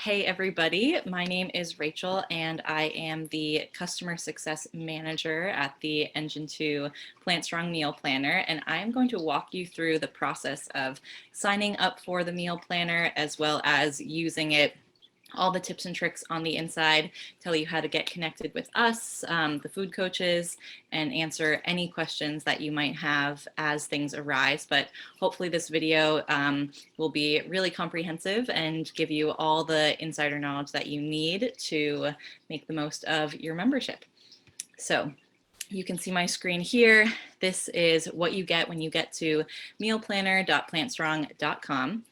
Hey everybody, my name is Rachel and I am the Customer Success Manager at the Engine 2 PLANTSTRONG Meal Planner, and I'm going to walk you through the process of signing up for the meal planner as well as using it, all the tips and tricks on the inside, tell you how to get connected with us, the food coaches, and answer any questions that you might have as things arise. But hopefully this video will be really comprehensive and give you all the insider knowledge that you need to make the most of your membership. So you can see my screen here. This is what you get when you get to mealplanner.plantstrong.com.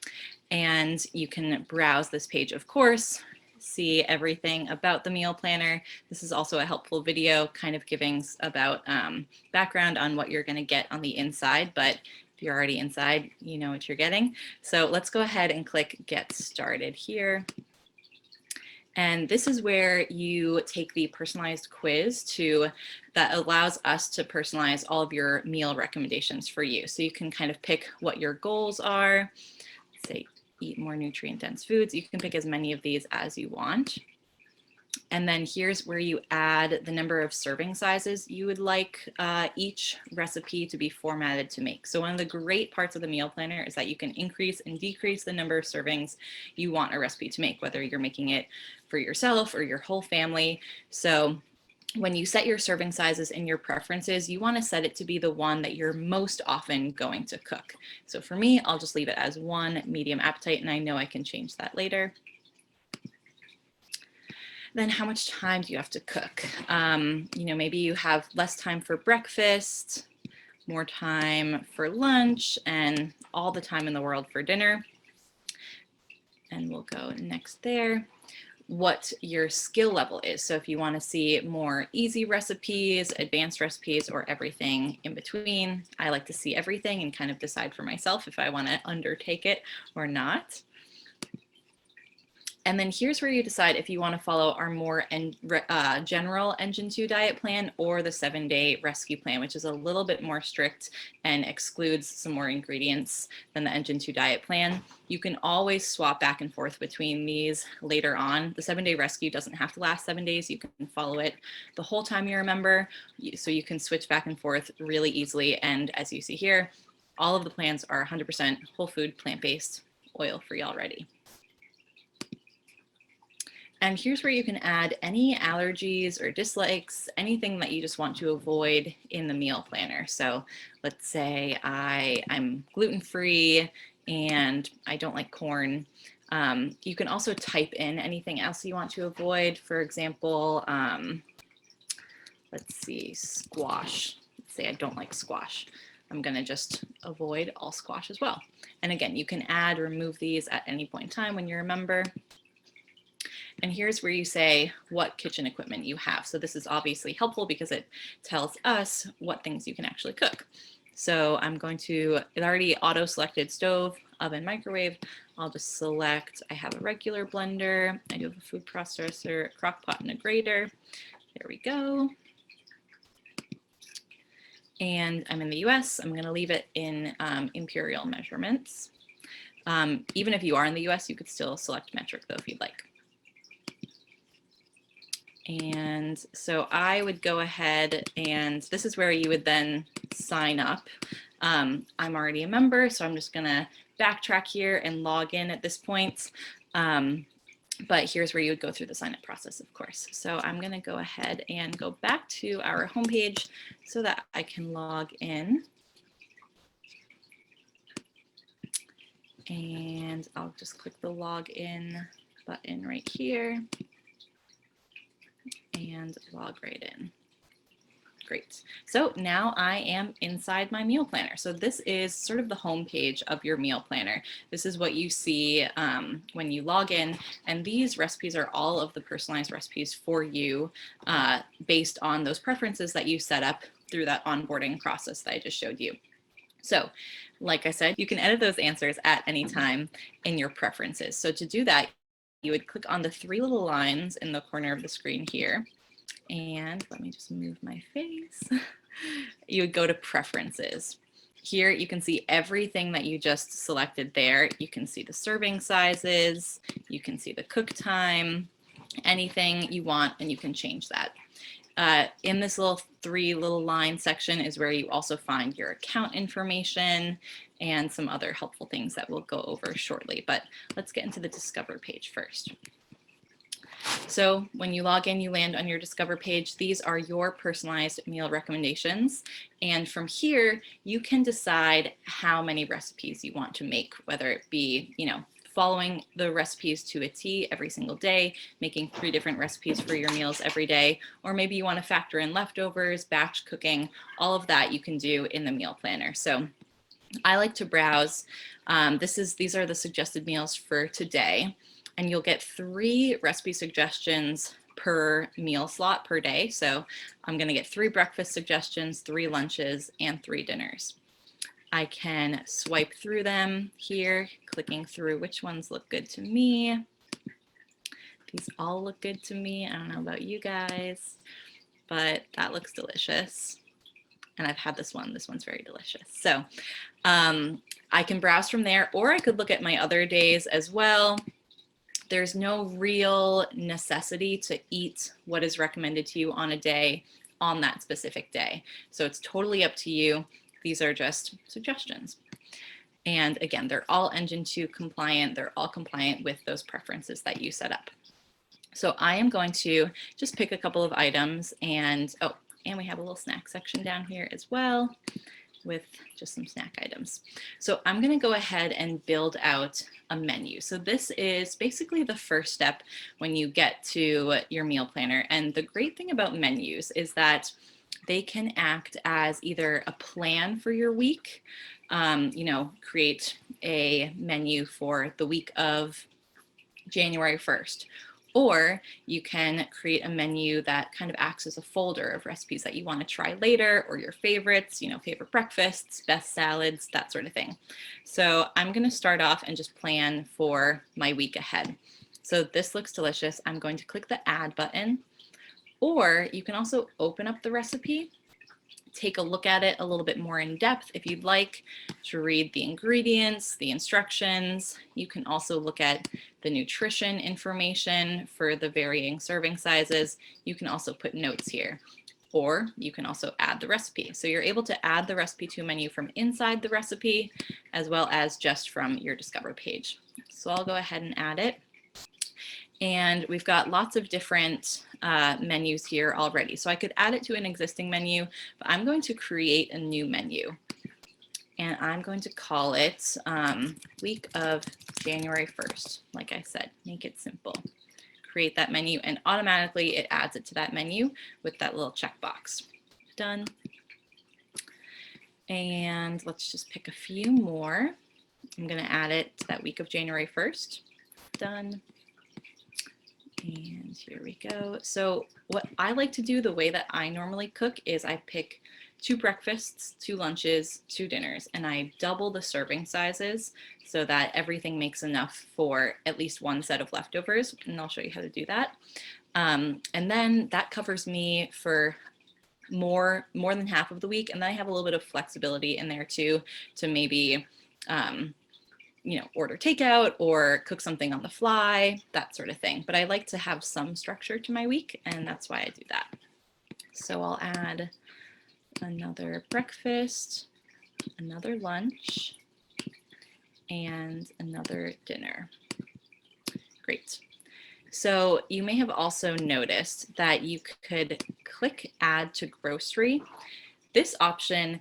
And you can browse this page, of course, see everything about the meal planner. This is also a helpful video kind of giving about background on what you're going to get on the inside, but if you're already inside, you know what you're getting. So let's go ahead and click Get Started here. And this is where you take the personalized quiz that allows us to personalize all of your meal recommendations for you. So you can kind of pick what your goals are. Say, eat more nutrient-dense foods. You can pick as many of these as you want. And then here's where you add the number of serving sizes you would like each recipe to be formatted to make. So one of the great parts of the meal planner is that you can increase and decrease the number of servings you want a recipe to make, whether you're making it for yourself or your whole family. So when you set your serving sizes in your preferences, you want to set it to be the one that you're most often going to cook. So for me, I'll just leave it as 1 medium appetite, and I know I can change that later. Then how much time do you have to cook? Maybe you have less time for breakfast, more time for lunch, and all the time in the world for dinner. And we'll go next there. What your skill level is. So if you want to see more easy recipes, advanced recipes, or everything in between, I like to see everything and kind of decide for myself if I want to undertake it or not. And then here's where you decide if you want to follow our more general Engine 2 diet plan or the 7-day rescue plan, which is a little bit more strict and excludes some more ingredients than the Engine 2 diet plan. You can always swap back and forth between these later on. The 7-day rescue doesn't have to last 7 days. You can follow it the whole time you're a member, so you can switch back and forth really easily. And as you see here, all of the plans are 100% whole food, plant-based, oil-free already. And here's where you can add any allergies or dislikes, anything that you just want to avoid in the meal planner. So let's say I'm gluten-free and I don't like corn. You can also type in anything else you want to avoid. For example, let's see, squash. Let's say I don't like squash. I'm going to just avoid all squash as well. And again, you can add or remove these at any point in time when you're a member. And here's where you say what kitchen equipment you have. So this is obviously helpful because it tells us what things you can actually cook. So I'm going to, it already auto-selected stove, oven, microwave. I'll just select, I have a regular blender. I do have a food processor, crock pot, and a grater. There we go. And I'm in the US. I'm going to leave it in imperial measurements. Even if you are in the US, you could still select metric though if you'd like. And so I would go ahead, and this is where you would then sign up. I'm already a member, so I'm just going to backtrack here and log in at this point. But here's where you would go through the sign up process, of course. So I'm going to go ahead and go back to our homepage so that I can log in. And I'll just click the login button right here and log right in. Great. So now I am inside my meal planner. So this is sort of the home page of your meal planner. This is what you see when you log in. And these recipes are all of the personalized recipes for you based on those preferences that you set up through that onboarding process that I just showed you. So like I said, you can edit those answers at any time in your preferences. So to do that, you would click on the 3 little lines in the corner of the screen here. And let me just move my face. You would go to preferences. Here you can see everything that you just selected there. You can see the serving sizes, you can see the cook time, anything you want, and you can change that. In this little 3 little line section is where you also find your account information and some other helpful things that we'll go over shortly. But let's get into the Discover page first. So when you log in, you land on your Discover page. These are your personalized meal recommendations. And from here, you can decide how many recipes you want to make, whether it be, following the recipes to a T every single day, making 3 different recipes for your meals every day, or maybe you want to factor in leftovers, batch cooking, all of that you can do in the meal planner. So I like to browse. These are the suggested meals for today, and you'll get 3 recipe suggestions per meal slot per day. So I'm going to get 3 breakfast suggestions, 3 lunches, and 3 dinners. I can swipe through them here, clicking through which ones look good to me. These all look good to me. I don't know about you guys, but that looks delicious. And I've had this one. This one's very delicious. So I can browse from there, or I could look at my other days as well. There's no real necessity to eat what is recommended to you on a day on that specific day. So it's totally up to you. These are just suggestions. And again, they're all Engine 2 compliant. They're all compliant with those preferences that you set up. So I am going to just pick a couple of items, and we have a little snack section down here as well with just some snack items. So I'm going to go ahead and build out a menu. So this is basically the first step when you get to your meal planner. And the great thing about menus is that they can act as either a plan for your week, create a menu for the week of January 1st, or you can create a menu that kind of acts as a folder of recipes that you want to try later, or your favorites, favorite breakfasts, best salads, that sort of thing. So I'm going to start off and just plan for my week ahead. So this looks delicious. I'm going to click the Add button. Or you can also open up the recipe, take a look at it a little bit more in depth if you'd like to read the ingredients, the instructions. You can also look at the nutrition information for the varying serving sizes. You can also put notes here, or you can also add the recipe. So you're able to add the recipe to a menu from inside the recipe as well as just from your Discover page. So I'll go ahead and add it. And we've got lots of different menus here already. So I could add it to an existing menu, but I'm going to create a new menu. And I'm going to call it week of January 1st. Like I said, make it simple. Create that menu, and automatically it adds it to that menu with that little checkbox. Done. And let's just pick a few more. I'm going to add it to that week of January 1st. Done. And here we go. So what I like to do, the way that I normally cook, is I pick 2 breakfasts, 2 lunches, 2 dinners, and I double the serving sizes so that everything makes enough for at least 1 set of leftovers. And I'll show you how to do that. And then that covers me for more than half of the week. And then I have a little bit of flexibility in there too, to maybe order takeout or cook something on the fly, that sort of thing. But I like to have some structure to my week, and that's why I do that. So I'll add another breakfast, another lunch, and another dinner. Great. So you may have also noticed that you could click Add to Grocery. This option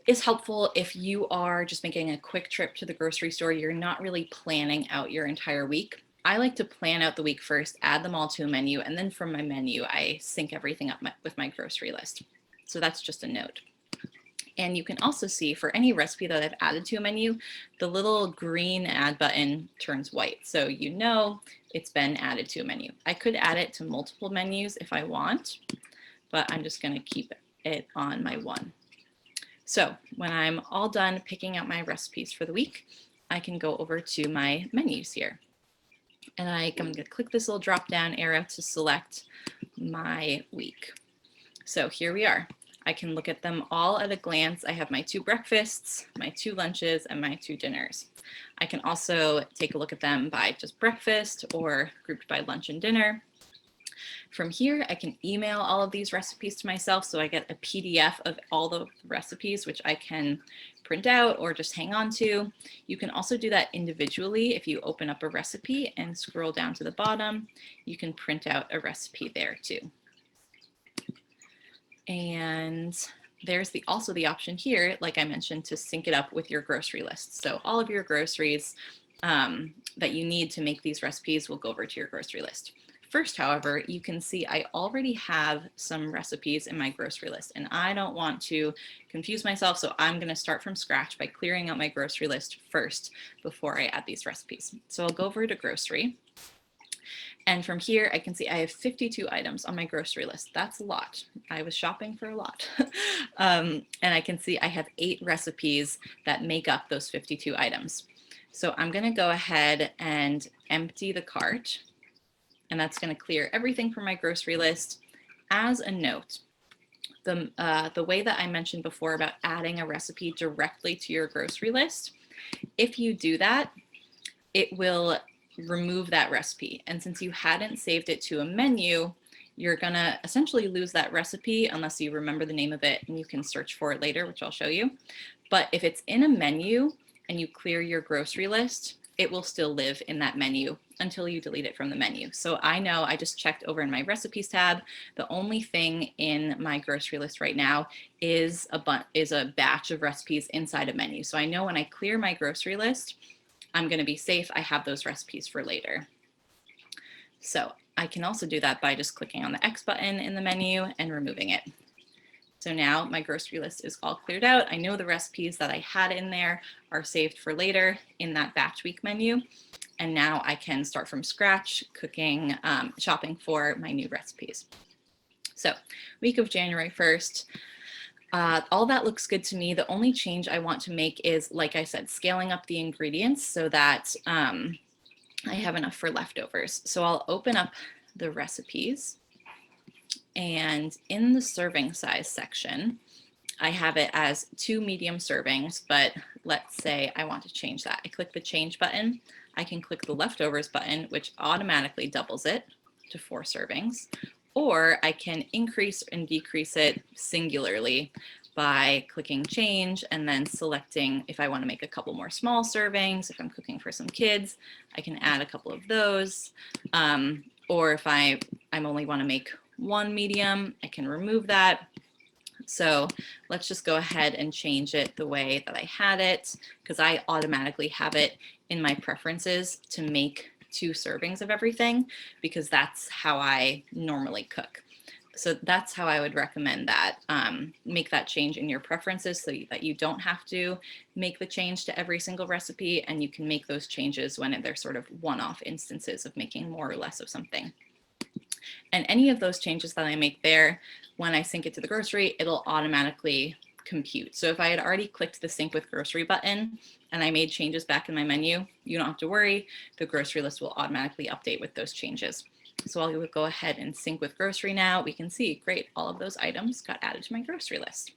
is helpful if you are just making a quick trip to the grocery store. You're not really planning out your entire week. I like to plan out the week first, add them all to a menu, and then from my menu, I sync everything up with my grocery list. So that's just a note. And you can also see for any recipe that I've added to a menu, the little green add button turns white. So you know it's been added to a menu. I could add it to multiple menus if I want, but I'm just gonna keep it on my one. So when I'm all done picking out my recipes for the week, I can go over to my menus here. And I'm going to click this little drop down arrow to select my week. So here we are. I can look at them all at a glance. I have my 2 breakfasts, my 2 lunches, and my 2 dinners. I can also take a look at them by just breakfast or grouped by lunch and dinner. From here, I can email all of these recipes to myself, so I get a PDF of all the recipes, which I can print out or just hang on to. You can also do that individually. If you open up a recipe and scroll down to the bottom, you can print out a recipe there too. And there's also the option here, like I mentioned, to sync it up with your grocery list. So all of your groceries that you need to make these recipes will go over to your grocery list. First, however, you can see I already have some recipes in my grocery list, and I don't want to confuse myself, so I'm going to start from scratch by clearing out my grocery list first before I add these recipes. So I'll go over to grocery, and from here I can see I have 52 items on my grocery list. That's a lot. I was shopping for a lot. And I can see I have 8 recipes that make up those 52 items. So I'm going to go ahead and empty the cart. And that's going to clear everything from my grocery list. As a note, the way that I mentioned before about adding a recipe directly to your grocery list, if you do that, it will remove that recipe. And since you hadn't saved it to a menu, you're going to essentially lose that recipe unless you remember the name of it and you can search for it later, which I'll show you. But if it's in a menu and you clear your grocery list, it will still live in that menu until you delete it from the menu. So I know I just checked over in my recipes tab. The only thing in my grocery list right now is a batch of recipes inside a menu. So I know when I clear my grocery list, I'm going to be safe. I have those recipes for later. So I can also do that by just clicking on the X button in the menu and removing it. So now my grocery list is all cleared out. I know the recipes that I had in there are saved for later in that batch week menu. And now I can start from scratch cooking, shopping for my new recipes. So week of January 1st, all that looks good to me. The only change I want to make is, like I said, scaling up the ingredients so that I have enough for leftovers. So I'll open up the recipes. And in the serving size section, I have it as 2 medium servings, but let's say I want to change that. I click the change button. I can click the leftovers button, which automatically doubles it to 4 servings, or I can increase and decrease it singularly by clicking change and then selecting if I want to make a couple more small servings. If I'm cooking for some kids, I can add a couple of those. Or if I'm only want to make 1 medium, I can remove that. So let's just go ahead and change it the way that I had it, because I automatically have it in my preferences to make 2 servings of everything, because that's how I normally cook. So that's how I would recommend that. Make that change in your preferences so that you don't have to make the change to every single recipe, and you can make those changes when they're sort of one-off instances of making more or less of something. And any of those changes that I make there, when I sync it to the grocery, it'll automatically compute. So if I had already clicked the sync with grocery button and I made changes back in my menu, you don't have to worry. The grocery list will automatically update with those changes. So I'll go ahead and sync with grocery now. We can see, great, all of those items got added to my grocery list.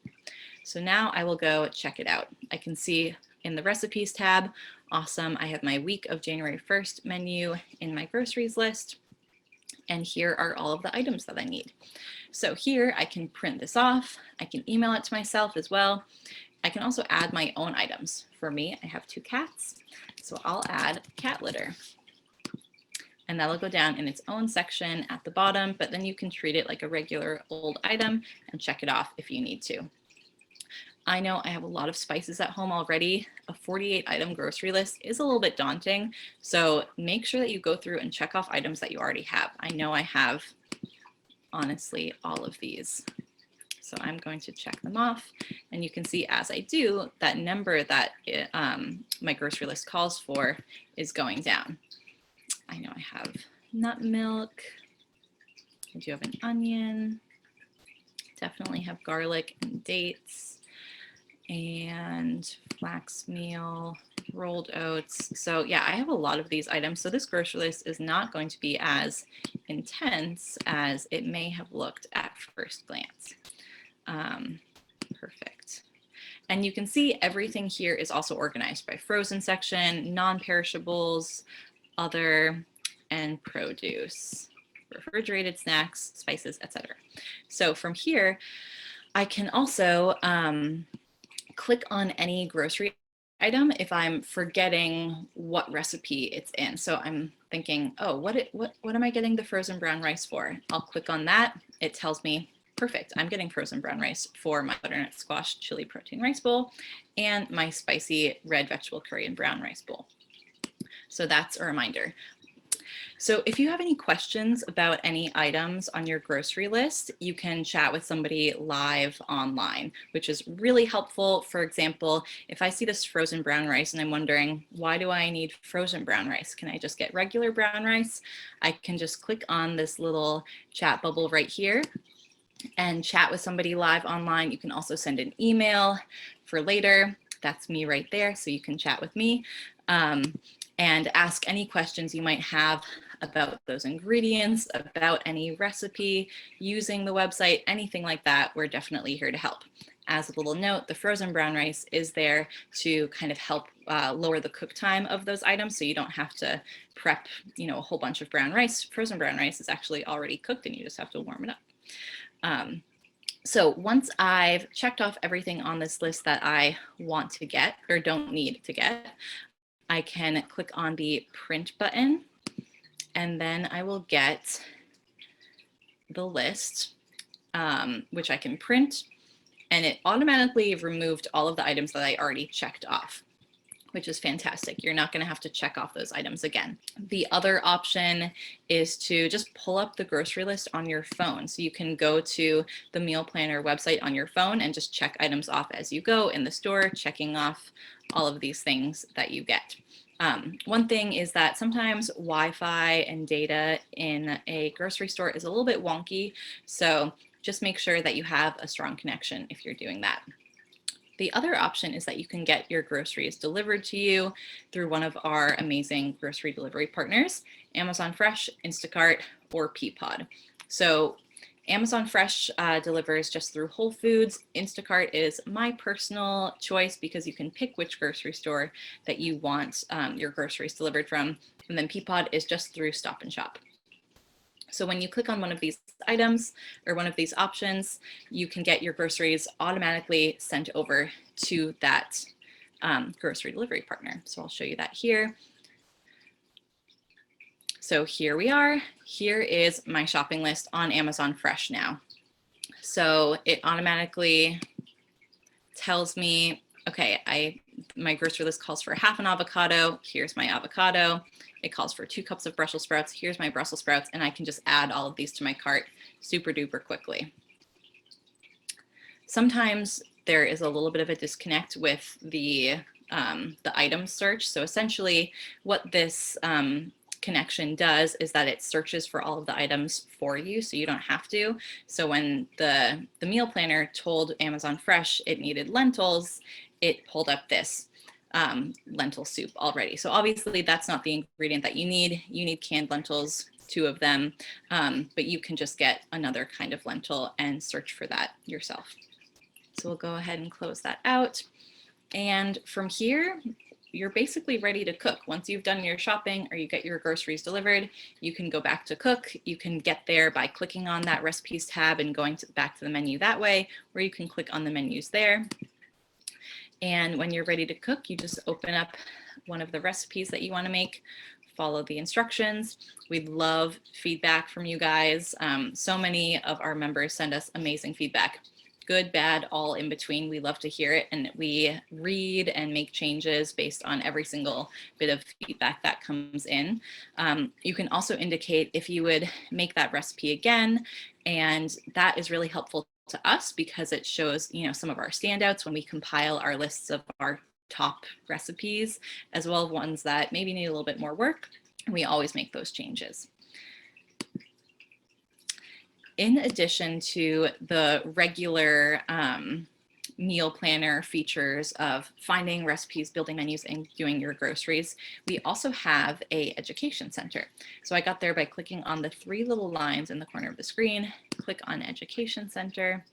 So now I will go check it out. I can see in the recipes tab, awesome, I have my week of January 1st menu in my groceries list. And here are all of the items that I need. So here I can print this off. I can email it to myself as well. I can also add my own items. For me, I have 2 cats, so I'll add cat litter. And that'll go down in its own section at the bottom, but then you can treat it like a regular old item and check it off if you need to. I know I have a lot of spices at home already. A 48 item grocery list is a little bit daunting. So make sure that you go through and check off items that you already have. I know I have, honestly, all of these. So I'm going to check them off. And you can see as I do, that number that my grocery list calls for is going down. I know I have nut milk. I do have an onion. Definitely have garlic and dates. And flax meal, rolled oats. So yeah, I have a lot of these items. So this grocery list is not going to be as intense as it may have looked at first glance. Perfect. And you can see everything here is also organized by frozen section, non-perishables, other, and produce, refrigerated snacks, spices, etc. So from here, I can also click on any grocery item if I'm forgetting what recipe it's in. So I'm thinking, oh, what am I getting the frozen brown rice for? I'll click on that. It tells me, perfect, I'm getting frozen brown rice for my butternut squash chili protein rice bowl and my spicy red vegetable curry and brown rice bowl. So that's a reminder. So if you have any questions about any items on your grocery list, you can chat with somebody live online, which is really helpful. For example, if I see this frozen brown rice and I'm wondering, why do I need frozen brown rice? Can I just get regular brown rice? I can just click on this little chat bubble right here and chat with somebody live online. You can also send an email for later. That's me right there, so you can chat with me and ask any questions you might have about those ingredients, about any recipe, using the website, anything like that. We're definitely here to help. As a little note, the frozen brown rice is there to kind of help lower the cook time of those items, so you don't have to prep, a whole bunch of brown rice. Frozen brown rice is actually already cooked and you just have to warm it up. So once I've checked off everything on this list that I want to get or don't need to get, I can click on the print button and then I will get the list, which I can print, and it automatically removed all of the items that I already checked off, which is fantastic. You're not going to have to check off those items again. The other option is to just pull up the grocery list on your phone. So you can go to the meal planner website on your phone and just check items off as you go in the store, checking off all of these things that you get. One thing is that sometimes Wi-Fi and data in a grocery store is a little bit wonky. So just make sure that you have a strong connection if you're doing that. The other option is that you can get your groceries delivered to you through one of our amazing grocery delivery partners, Amazon Fresh, Instacart, or Peapod. So Amazon Fresh delivers just through Whole Foods. Instacart is my personal choice because you can pick which grocery store that you want your groceries delivered from. And then Peapod is just through Stop and Shop. So when you click on one of these items or one of these options, you can get your groceries automatically sent over to that grocery delivery partner. So I'll show you that here. So here we are. Here is my shopping list on Amazon Fresh now. So it automatically tells me, okay, my grocery list calls for half an avocado. Here's my avocado. It calls for 2 cups of Brussels sprouts. Here's my Brussels sprouts, and I can just add all of these to my cart super duper quickly. Sometimes there is a little bit of a disconnect with the item search. So essentially what this connection does is that it searches for all of the items for you, so you don't have to. So when the meal planner told Amazon Fresh it needed lentils, it pulled up this lentil soup already. So obviously that's not the ingredient that you need. You need canned lentils, 2 of them, but you can just get another kind of lentil and search for that yourself. So we'll go ahead and close that out. And from here, you're basically ready to cook. Once you've done your shopping or you get your groceries delivered, you can go back to cook. You can get there by clicking on that recipes tab and going back to the menu that way, or you can click on the menus there. And when you're ready to cook, you just open up one of the recipes that you want to make, follow the instructions. We'd love feedback from you guys. So many of our members send us amazing feedback. Good, bad, all in between. We love to hear it, and we read and make changes based on every single bit of feedback that comes in. You can also indicate if you would make that recipe again, and that is really helpful to us because it shows, some of our standouts when we compile our lists of our top recipes, as well as ones that maybe need a little bit more work. And we always make those changes. In addition to the regular meal planner features of finding recipes, building menus, and doing your groceries, we also have an education center. So I got there by clicking on the 3 little lines in the corner of the screen, click on Education Center.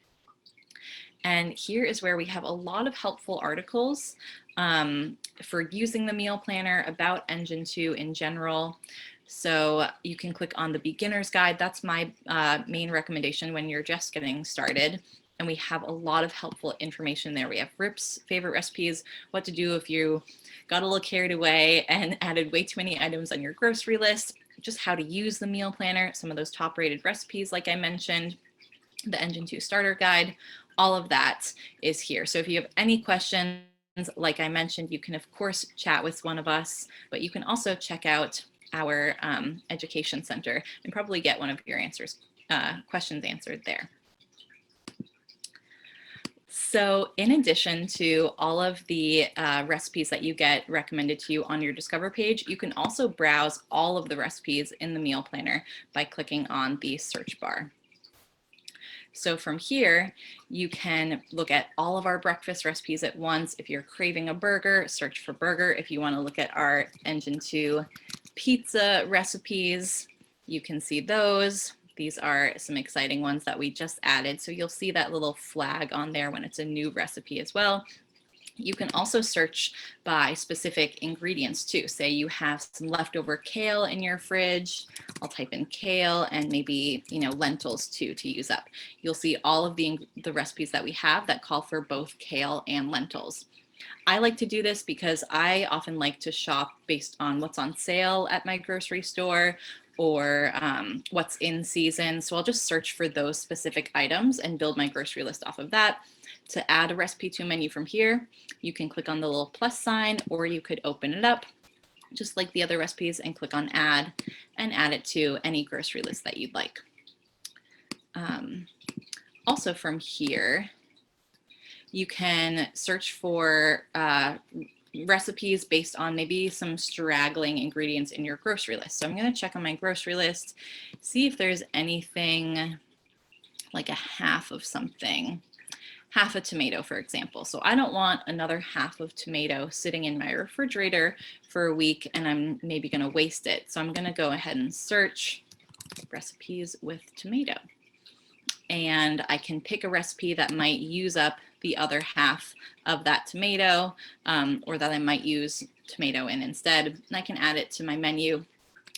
And here is where we have a lot of helpful articles for using the meal planner, about Engine 2 in general. So you can click on the beginner's guide. That's my main recommendation when you're just getting started. And we have a lot of helpful information there. We have Rip's favorite recipes, what to do if you got a little carried away and added way too many items on your grocery list, just how to use the meal planner, some of those top rated recipes like I mentioned, the Engine 2 starter guide, all of that is here. So if you have any questions, like I mentioned, you can of course chat with one of us, but you can also check out our education center and probably get one of your questions answered there. So in addition to all of the recipes that you get recommended to you on your Discover page, you can also browse all of the recipes in the meal planner by clicking on the search bar. So from here, you can look at all of our breakfast recipes at once. If you're craving a burger, search for burger. If you want to look at our Engine 2 pizza recipes, you can see those. These are some exciting ones that we just added. So you'll see that little flag on there when it's a new recipe as well. You can also search by specific ingredients too. Say you have some leftover kale in your fridge. I'll type in kale and maybe, lentils too to use up. You'll see all of the recipes that we have that call for both kale and lentils. I like to do this because I often like to shop based on what's on sale at my grocery store or what's in season. So I'll just search for those specific items and build my grocery list off of that. To add a recipe to a menu from here, you can click on the little plus sign, or you could open it up just like the other recipes and click on add and add it to any grocery list that you'd like. Also from here, you can search for recipes based on maybe some straggling ingredients in your grocery list. So I'm going to check on my grocery list, see if there's anything like a half of something. Half a tomato, for example. So I don't want another half of tomato sitting in my refrigerator for a week and I'm maybe going to waste it. So I'm going to go ahead and search recipes with tomato. And I can pick a recipe that might use up the other half of that tomato or that I might use tomato in instead. And I can add it to my menu.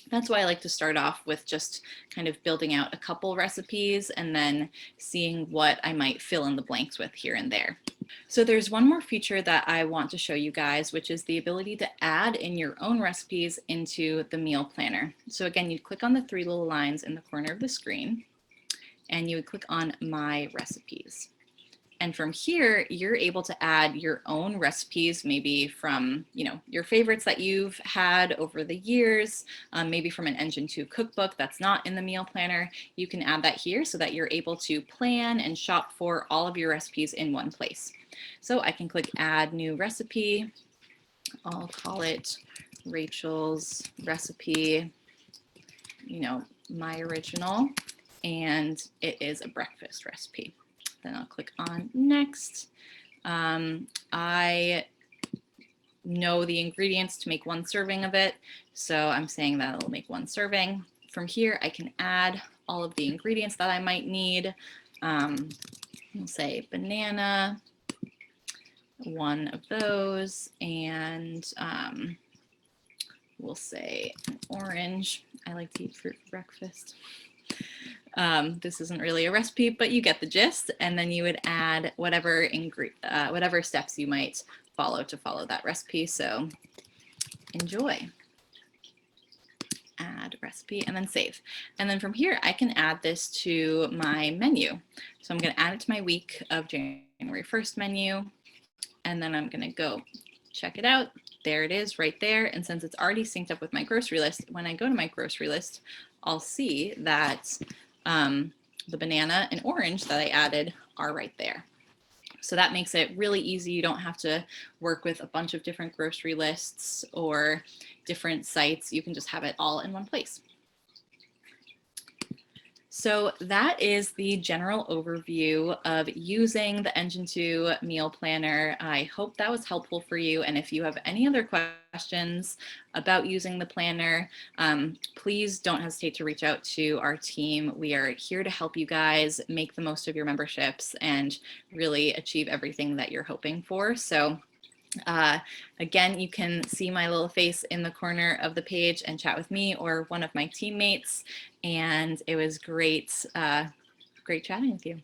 That's why I like to start off with just kind of building out a couple recipes and then seeing what I might fill in the blanks with here and there. So there's one more feature that I want to show you guys, which is the ability to add in your own recipes into the meal planner. So again, you click on the three little lines in the corner of the screen and you would click on My Recipes. And from here, you're able to add your own recipes, maybe from your favorites that you've had over the years, maybe from an Engine 2 cookbook that's not in the meal planner. You can add that here so that you're able to plan and shop for all of your recipes in one place. So I can click Add New Recipe. I'll call it Rachel's Recipe, my original, and it is a breakfast recipe. Then I'll click on next. I know the ingredients to make one serving of it, so I'm saying that it'll make one serving. From here, I can add all of the ingredients that I might need. We'll say banana, one of those, and we'll say an orange. I like to eat fruit for breakfast. This isn't really a recipe, but you get the gist. And then you would add whatever steps you might follow to follow that recipe. So enjoy. Add recipe and then save. And then from here, I can add this to my menu. So I'm going to add it to my week of January 1st menu. And then I'm going to go check it out. There it is right there. And since it's already synced up with my grocery list, when I go to my grocery list, I'll see that the banana and orange that I added are right there. So that makes it really easy. You don't have to work with a bunch of different grocery lists or different sites. You can just have it all in one place. So that is the general overview of using the Engine 2 meal planner. I hope that was helpful for you. And if you have any other questions about using the planner, please don't hesitate to reach out to our team. We are here to help you guys make the most of your memberships and really achieve everything that you're hoping for. So again, you can see my little face in the corner of the page and chat with me or one of my teammates. And it was great, great chatting with you.